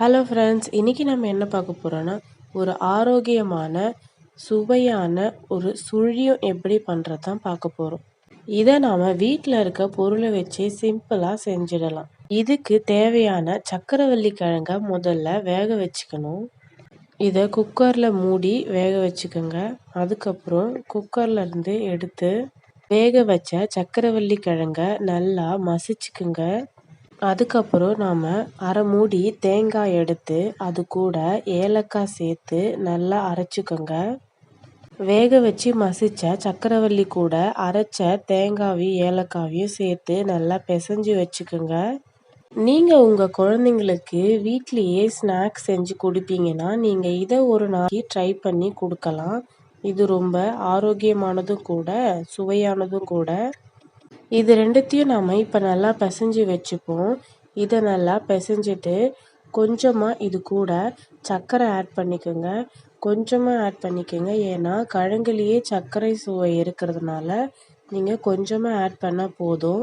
Hello friends, இன்றைக்கி நம்ம என்ன பார்க்க போகிறோன்னா, ஒரு ஆரோக்கியமான சுவையான ஒரு சுழியம் எப்படி பண்ணுறது தான் பார்க்க போகிறோம். இதை நாம் வீட்டில் இருக்க பொருளை வச்சே சிம்பிளாக செஞ்சிடலாம். இதுக்கு தேவையான சக்கரவள்ளி கிழங்க முதல்ல வேக வச்சுக்கணும். இதை குக்கரில் மூடி வேக வச்சுக்கோங்க. அதுக்கப்புறம் குக்கர்லேருந்து எடுத்து வேக வச்ச சக்கரவள்ளி கிழங்க நல்லா மசிச்சுக்குங்க. அதுக்கப்புறம் நாம் அரை மூடி தேங்காய் எடுத்து அது கூட ஏலக்காய் சேர்த்து நல்லா அரைச்சிக்கோங்க. வேக வச்சு மசித்த சக்கரவள்ளி கூட அரைச்ச தேங்காயும் ஏலக்காயும் சேர்த்து நல்லா பிசைஞ்சு வச்சுக்கோங்க. நீங்கள் உங்கள் குழந்தைங்களுக்கு வீட்லேயே ஸ்நாக்ஸ் செஞ்சு கொடுப்பீங்கன்னா நீங்கள் இதை ஒரு நாளைக்கு ட்ரை பண்ணி கொடுக்கலாம். இது ரொம்ப ஆரோக்கியமானதும் கூட சுவையானதும் கூட. இது ரெண்டுத்தையும் நாம் இப்போ நல்லா பிசைஞ்சு வச்சுப்போம். இதை நல்லா பிசைஞ்சிட்டு கொஞ்சமாக இது கூட சர்க்கரை ஆட் பண்ணிக்கோங்க. கொஞ்சமாக ஆட் பண்ணிக்கோங்க. ஏன்னா கிழங்குலேயே சர்க்கரை சுவை இருக்கிறதுனால நீங்கள் கொஞ்சமாக ஆட் பண்ணால் போதும்.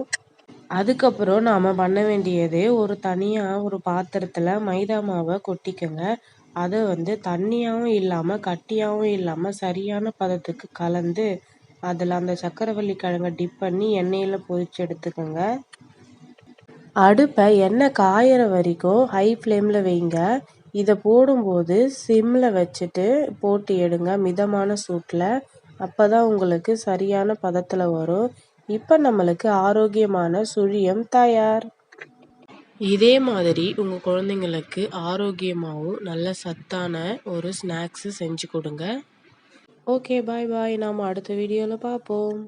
அதுக்கப்புறம் நாம் பண்ண வேண்டியது தனியாக ஒரு பாத்திரத்தில் மைதா மாவை கொட்டிக்கோங்க. அதை தண்ணியாகவும் இல்லாமல் கட்டியாகவும் இல்லாமல் சரியான பதத்துக்கு கலந்து அதில் அந்த சக்கரவள்ளி கிழங்கை டிப் பண்ணி எண்ணெயில் பொரிச்சு எடுத்துக்கோங்க. அடுப்பை எண்ணெய் காயிற வரைக்கும் ஹை ஃப்ளேமில் வைங்க. இதை போடும்போது சிம்மில் வச்சுட்டு போட்டு எடுங்க மிதமான சூட்டில். அப்போ தான் உங்களுக்கு சரியான பதத்தில் வரும். இப்போ நம்மளுக்கு ஆரோக்கியமான சுழியம் தயார். இதே மாதிரி உங்கள் குழந்தைங்களுக்கு ஆரோக்கியமாகவும் நல்ல சத்தான ஒரு ஸ்நாக்ஸு செஞ்சு கொடுங்க. ஓகே, பாய் பாய். நாம் அடுத்த வீடியோவில் பார்ப்போம்.